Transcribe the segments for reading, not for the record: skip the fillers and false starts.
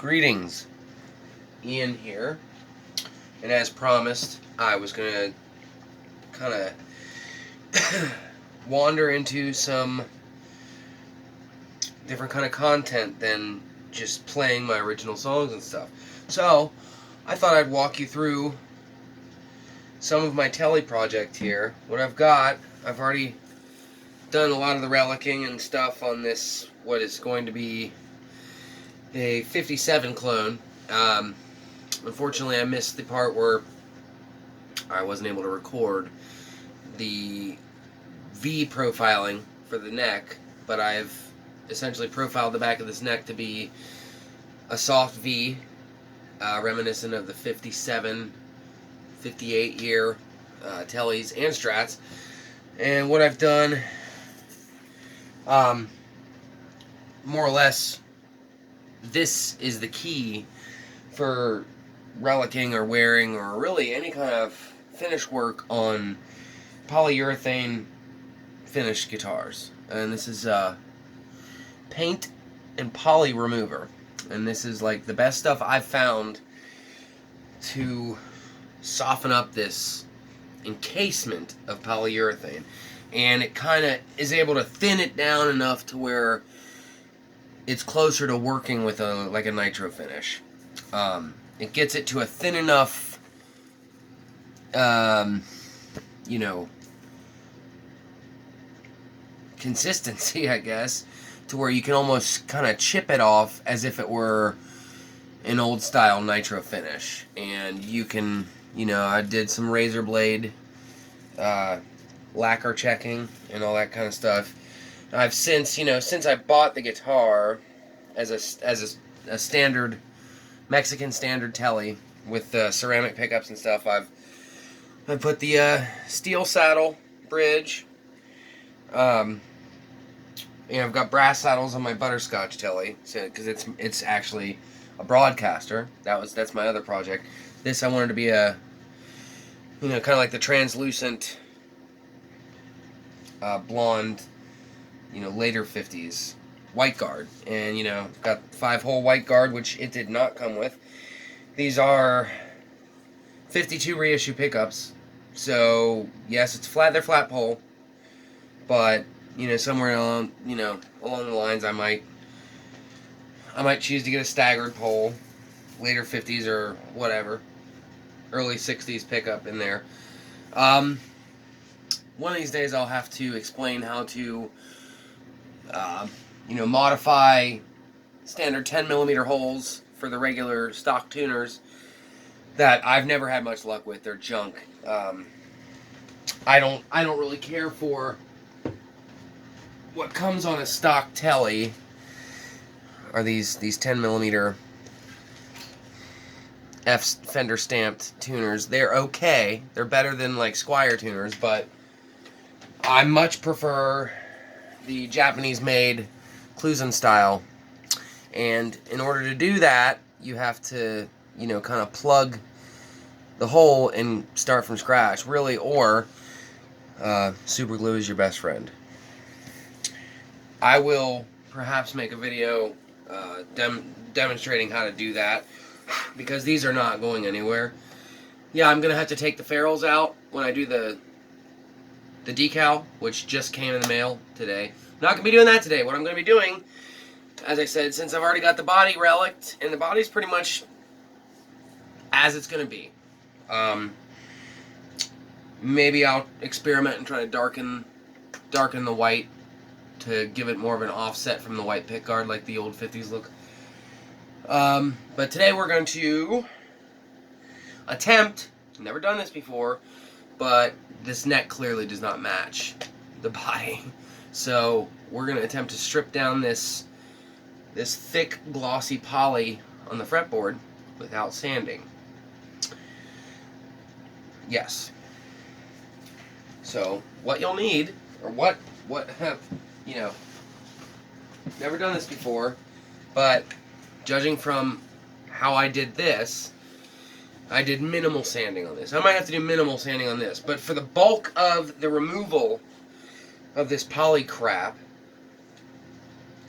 Greetings, Ian here, and as promised, I was going to kind of wander into some different kind of content than just playing my original songs and stuff. So, I thought I'd walk you through some of my telly project here. What I've got, I've already done a lot of the relicing and stuff on this, what is going to be a 57 clone. Unfortunately, I missed the part where I wasn't able to record the V profiling for the neck, but I've essentially profiled the back of this neck to be a soft V, reminiscent of the 57, 58 year tellies and strats. And what I've done, more or less, this is the key for relicing or wearing or really any kind of finish work on polyurethane finished guitars. And this is paint and poly remover. And this is like the best stuff I've found to soften up this encasement of polyurethane. And it kind of is able to thin it down enough to where it's closer to working with a nitro finish. It gets it to a thin enough, consistency, I guess, to where you can almost kind of chip it off as if it were an old style nitro finish. And you can, I did some razor blade lacquer checking and all that kind of stuff. I've since I bought the guitar as a standard Mexican standard telly with ceramic pickups and stuff, I put the steel saddle bridge. I've got brass saddles on my butterscotch telly, because it's actually a broadcaster. That's my other project. This I wanted to be a kind of like the translucent blonde, later 50s white guard. And got 5-hole white guard, which it did not come with. These are 52 reissue pickups, so yes, it's flat. They're flat pole, but somewhere along along the lines, I might choose to get a staggered pole, later 50s or whatever, early 60s pickup in there. One of these days I'll have to explain how to modify standard 10mm holes for the regular stock tuners that I've never had much luck with. They're junk. I don't really care for what comes on a stock telly, are these 10mm Fender stamped tuners. They're okay. They're better than like Squier tuners, but I much prefer the Japanese made Clusen style. And in order to do that, you have to kind of plug the hole and start from scratch, really, or super glue is your best friend. I will perhaps make a video demonstrating how to do that, because these are not going anywhere. Yeah, I'm gonna have to take the ferrules out when I do the decal, which just came in the mail today. I'm not gonna be doing that today. What I'm gonna be doing, as I said, since I've already got the body reliced, and the body's pretty much as it's gonna be, maybe I'll experiment and try to darken the white to give it more of an offset from the white pickguard, like the old 50s look. But today we're going to attempt, never done this before, but this neck clearly does not match the body. So we're going to attempt to strip down this thick, glossy poly on the fretboard without sanding. Yes. So what you'll need, or what never done this before, but judging from how I did this, I did minimal sanding on this. I might have to do minimal sanding on this, but for the bulk of the removal of this poly crap,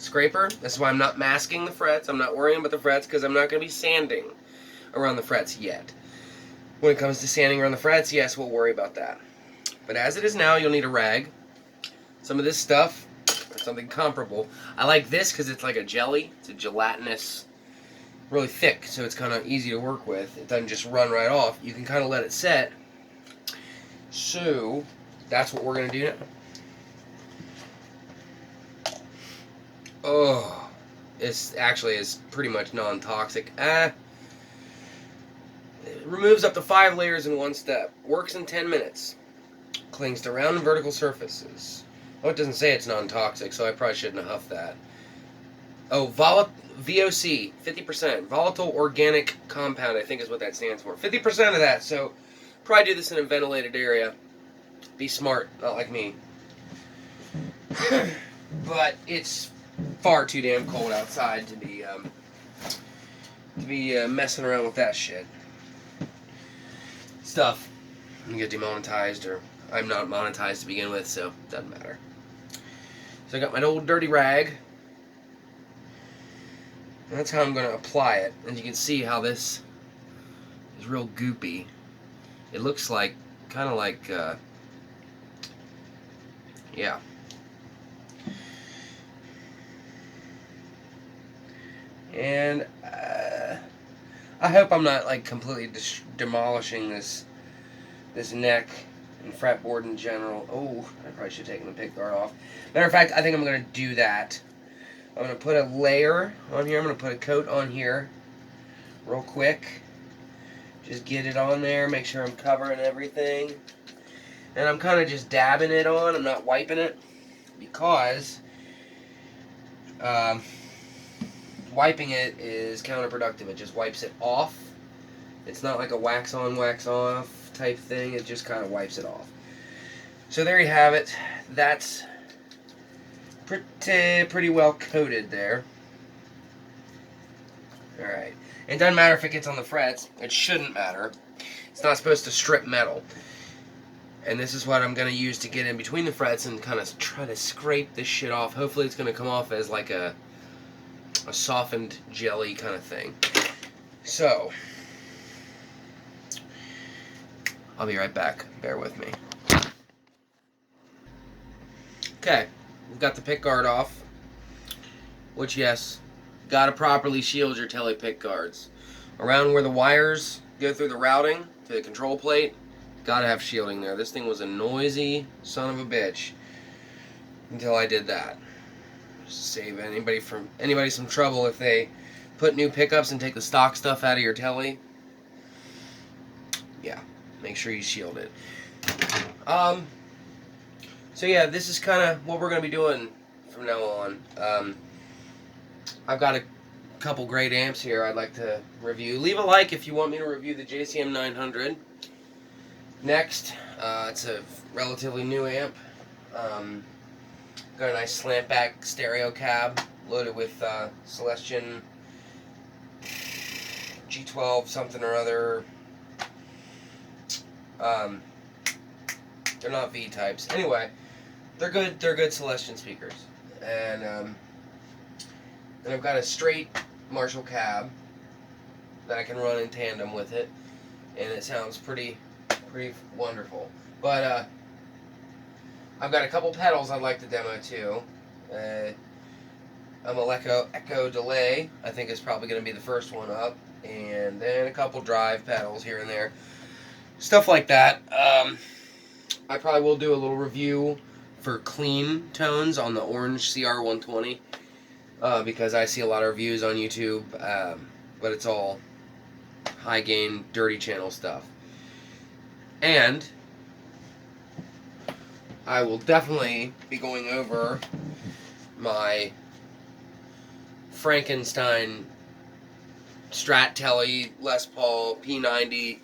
scraper. That's why I'm not masking the frets. I'm not worrying about the frets because I'm not going to be sanding around the frets yet. When it comes to sanding around the frets, yes, we'll worry about that. But as it is now, you'll need a rag. Some of this stuff, or something comparable. I like this because it's like a jelly. It's a gelatinous, really thick, so it's kind of easy to work with. It doesn't just run right off. You can kind of let it set. So that's what we're going to do now. Oh, it's actually is pretty much non-toxic. It removes up to 5 layers in one step. Works in 10 minutes. Clings to round and vertical surfaces. Oh, it doesn't say it's non-toxic, so I probably shouldn't have huffed that. Oh, VOC, 50%. Volatile Organic Compound, I think is what that stands for. 50% of that, so probably do this in a ventilated area. Be smart, not like me. But it's far too damn cold outside to be messing around with that shit. Stuff. You get demonetized, or I'm not monetized to begin with, so it doesn't matter. So I got my old dirty rag. And that's how I'm going to apply it. And you can see how this is real goopy. It looks like, kind of like, yeah. And I hope I'm not like completely demolishing this neck and fretboard in general. Oh, I probably should have taken the pick guard off. Matter of fact, I think I'm going to do that. I'm going to put a layer on here. I'm going to put a coat on here real quick. Just get it on there. Make sure I'm covering everything. And I'm kind of just dabbing it on. I'm not wiping it because wiping it is counterproductive. It just wipes it off. It's not like a wax on, wax off type thing. It just kind of wipes it off. So there you have it. That's pretty well coated there. Alright. It doesn't matter if it gets on the frets. It shouldn't matter. It's not supposed to strip metal. And this is what I'm going to use to get in between the frets and kind of try to scrape this shit off. Hopefully it's going to come off as like a softened jelly kind of thing. So, I'll be right back. Bear with me. Okay, we've got the pick guard off. Which, yes, got to properly shield your tele pick guards. Around where the wires go through the routing to the control plate, got to have shielding there. This thing was a noisy son of a bitch until I did that. Save anybody some trouble if they put new pickups and take the stock stuff out of your telly. Yeah, make sure you shield it. So yeah, this is kind of what we're going to be doing from now on. I've got a couple great amps here I'd like to review. Leave a like if you want me to review the JCM 900. Next, it's a relatively new amp. Got a nice slant back stereo cab loaded with Celestion G12 something or other. They're not V types. Anyway, they're good Celestion speakers. And then I've got a straight Marshall cab that I can run in tandem with it, and it sounds pretty wonderful. But I've got a couple pedals I'd like to demo too. A Echo delay, I think, is probably going to be the first one up, and then a couple drive pedals here and there, stuff like that. I probably will do a little review for clean tones on the Orange CR120 because I see a lot of reviews on YouTube, but it's all high gain, dirty channel stuff. And I will definitely be going over my Frankenstein Strat Telly Les Paul P90,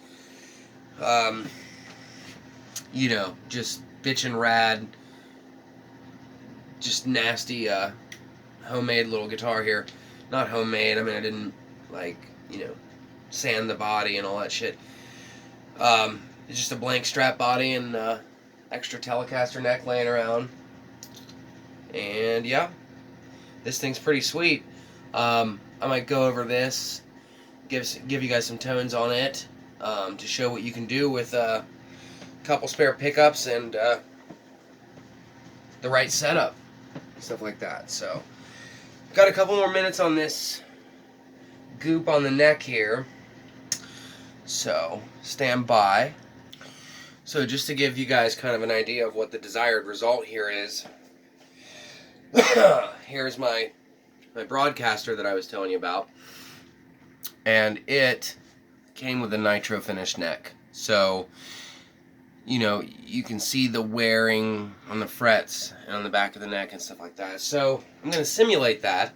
just bitchin' rad, just nasty homemade little guitar here. Not homemade, I mean, I didn't sand the body and all that shit. It's just a blank Strat body and extra Telecaster neck laying around. And yeah, this thing's pretty sweet. I might go over this, give you guys some tones on it, to show what you can do with a couple spare pickups and the right setup, stuff like that. So, got a couple more minutes on this goop on the neck here, so stand by. So just to give you guys kind of an idea of what the desired result here is, here's my broadcaster that I was telling you about, and it came with a nitro finish neck. So, you know, you can see the wearing on the frets and on the back of the neck and stuff like that. So I'm going to simulate that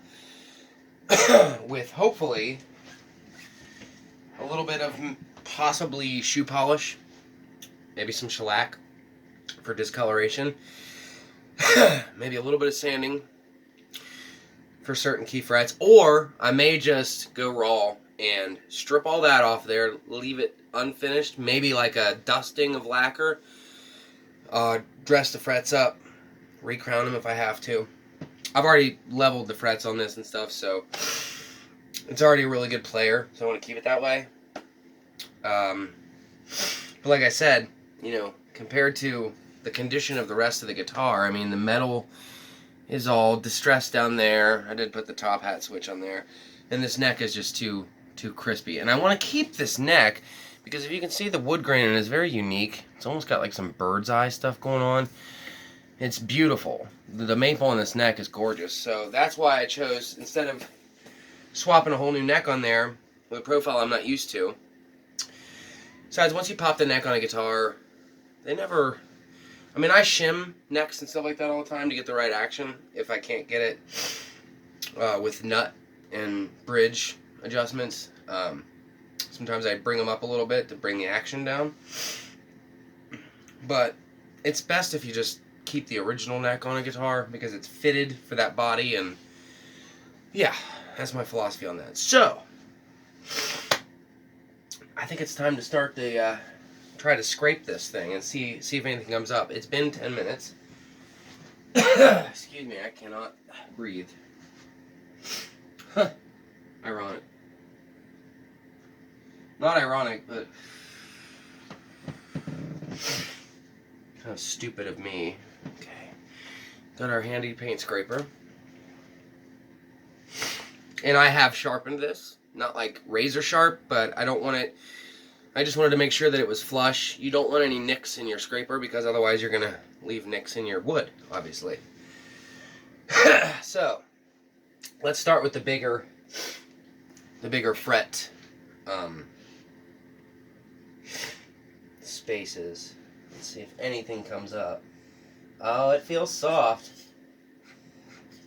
with hopefully a little bit of possibly shoe polish, maybe some shellac for discoloration, maybe a little bit of sanding for certain key frets, or I may just go raw and strip all that off there, leave it unfinished, maybe like a dusting of lacquer, dress the frets up, recrown them if I have to. I've already leveled the frets on this and stuff, so it's already a really good player, so I want to keep it that way. But like I said, you know, compared to the condition of the rest of the guitar, I mean, the metal is all distressed down there. I did put the top hat switch on there, and this neck is just too crispy. And I want to keep this neck because if you can see, the wood grain is very unique. It's almost got like some bird's eye stuff going on. It's beautiful. The maple on this neck is gorgeous. So that's why I chose, instead of swapping a whole new neck on there with a profile I'm not used to. Besides, once you pop the neck on a guitar, they never... I mean, I shim necks and stuff like that all the time to get the right action if I can't get it with nut and bridge adjustments. Sometimes I bring them up a little bit to bring the action down. But it's best if you just keep the original neck on a guitar because it's fitted for that body, and yeah, that's my philosophy on that. So, I think it's time to start the... try to scrape this thing and see if anything comes up. It's been 10 minutes. Excuse me, I cannot breathe. Huh. Ironic. Not ironic, but kind of stupid of me. Okay. Got our handy paint scraper. And I have sharpened this. Not like razor sharp, but I don't want it... I just wanted to make sure that it was flush. You don't want any nicks in your scraper because otherwise you're going to leave nicks in your wood, obviously. So, let's start with the bigger fret spaces. Let's see if anything comes up. Oh, it feels soft.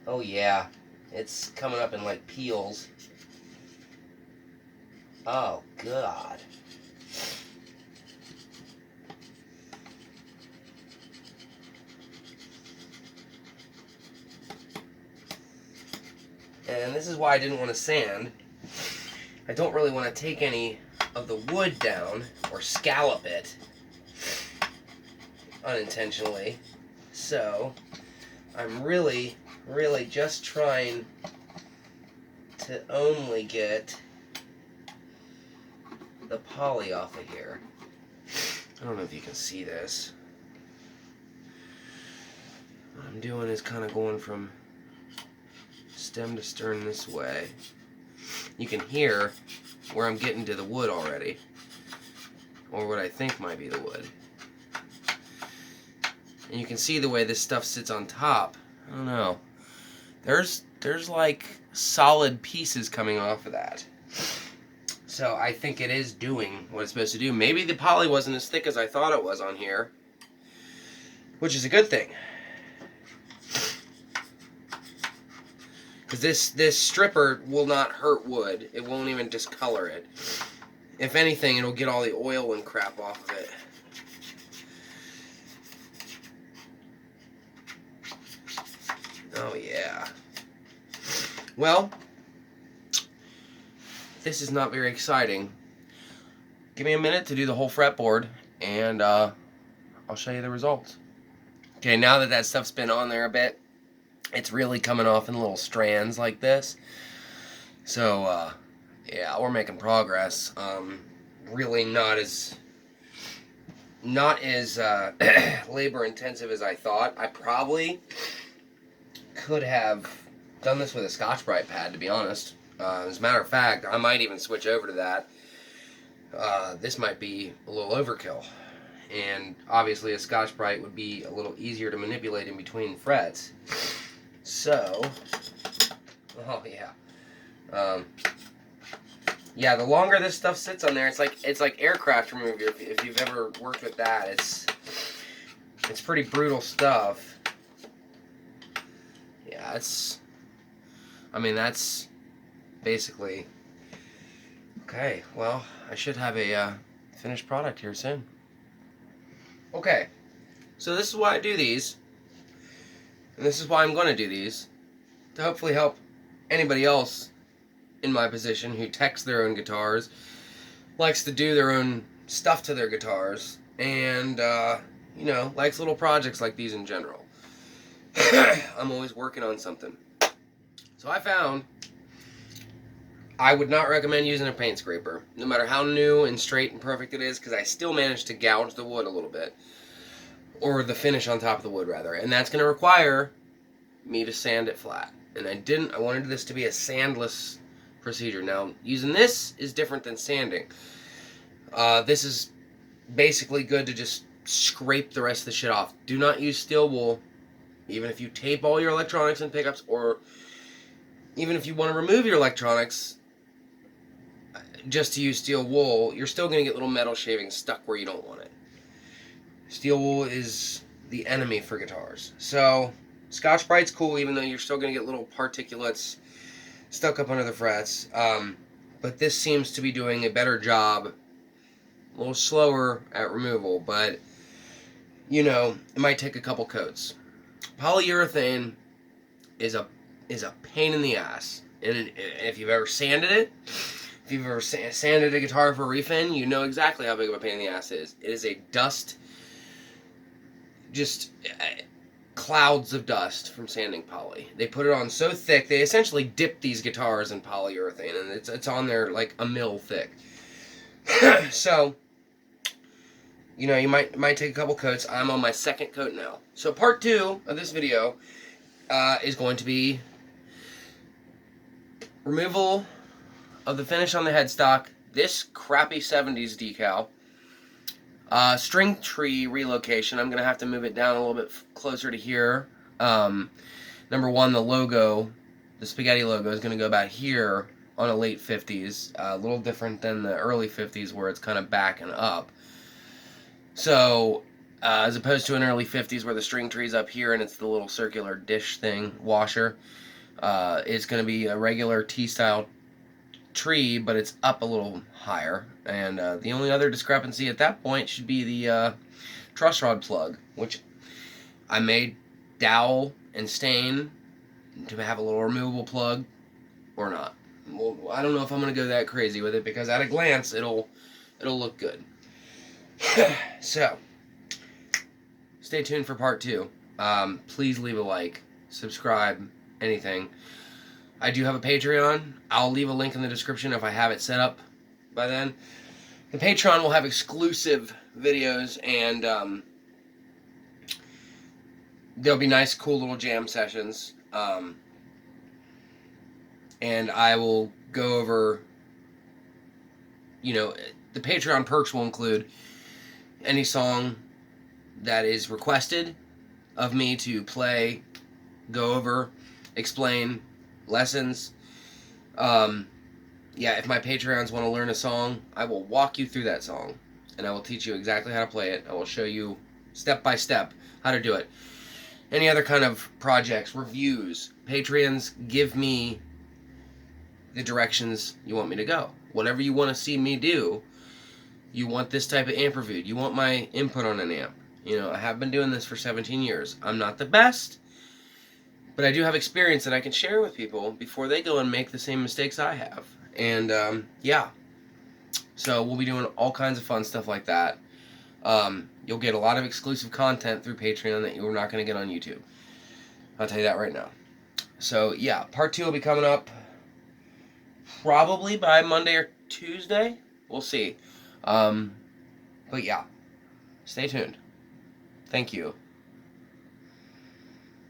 Oh yeah, it's coming up in like peels. Oh God. And this is why I didn't want to sand. I don't really want to take any of the wood down or scallop it unintentionally. So I'm really just trying to only get the poly off of here. I don't know if you can see this. What I'm doing is kind of going from stem to stern this way. You can hear where I'm getting to the wood already, or what I think might be the wood. And you can see the way this stuff sits on top. I don't know. There's like solid pieces coming off of that. So I think it is doing what it's supposed to do. Maybe the poly wasn't as thick as I thought it was on here, which is a good thing. Because this stripper will not hurt wood. It won't even discolor it. If anything, it'll get all the oil and crap off of it. Oh yeah. Well, this is not very exciting. Give me a minute to do the whole fretboard, and I'll show you the results. Okay, now that stuff's been on there a bit, it's really coming off in little strands like this. So, yeah, we're making progress. Really not as labor intensive as I thought. I probably could have done this with a Scotch-Brite pad, to be honest. As a matter of fact, I might even switch over to that. This might be a little overkill. And obviously a Scotch-Brite would be a little easier to manipulate in between frets. So, oh yeah. Yeah, the longer this stuff sits on there, it's like aircraft remover. If you've ever worked with that, it's pretty brutal stuff. Yeah, that's basically okay. Well, I should have a finished product here soon. Okay, so this is why I do these, and this is why I'm going to do these, to hopefully help anybody else in my position who techs their own guitars, likes to do their own stuff to their guitars, and you know, likes little projects like these in general. I'm always working on something. So I found I would not recommend using a paint scraper, no matter how new and straight and perfect it is, because I still manage to gouge the wood a little bit, or the finish on top of the wood rather, and that's going to require me to sand it flat. And I wanted this to be a sandless procedure. Now, using this is different than sanding. This is basically good to just scrape the rest of the shit off. Do not use steel wool, even if you tape all your electronics and pickups, or even if you want to remove your electronics just to use steel wool, you're still going to get little metal shavings stuck where you don't want it. Steel wool is the enemy for guitars. So, Scotch-Brite's cool, even though you're still going to get little particulates stuck up under the frets. But this seems to be doing a better job, a little slower at removal, but, you know, it might take a couple coats. Polyurethane is a pain in the ass. And if you've ever sanded it, if you've ever sanded a guitar for refin, you know exactly how big of a pain in the ass it is. It is a dust, just clouds of dust from sanding poly. They put it on so thick, they essentially dip these guitars in polyurethane, and it's on there like a mil thick. So, you know, you might take a couple coats. I'm on my second coat now. So part 2 of this video is going to be removal of the finish on the headstock, this crappy 70s decal, string tree relocation. I'm going to have to move it down a little bit closer to here. Number one, the logo, the spaghetti logo, is going to go about here on a late 50s, a little different than the early 50s where it's kind of back and up. So, as opposed to an early 50s where the string tree's up here and it's the little circular dish thing, washer, it's going to be a regular T-style tree, but it's up a little higher. And the only other discrepancy at that point should be the truss rod plug, which I may dowel and stain to have a little removable plug or not. Well, I don't know if I'm going to go that crazy with it, because at a glance it'll look good. So, stay tuned for part 2. Please leave a like, subscribe, anything. I do have a Patreon. I'll leave a link in the description if I have it set up by then. The Patreon will have exclusive videos, and there'll be nice, cool little jam sessions. And I will go over, you know, the Patreon perks will include any song that is requested of me to play, go over, explain, lessons. Yeah, if my Patreons want to learn a song, I will walk you through that song, and I will teach you exactly how to play it. I will show you step by step how to do it. Any other kind of projects, reviews, Patreons give me the directions you want me to go. Whatever you want to see me do, you want this type of amp reviewed, you want my input on an amp. You know, I have been doing this for 17 years. I'm not the best, but I do have experience that I can share with people before they go and make the same mistakes I have. And, yeah. So we'll be doing all kinds of fun stuff like that. You'll get a lot of exclusive content through Patreon that you're not going to get on YouTube. I'll tell you that right now. So yeah, part 2 will be coming up probably by Monday or Tuesday. We'll see. But yeah, stay tuned. Thank you.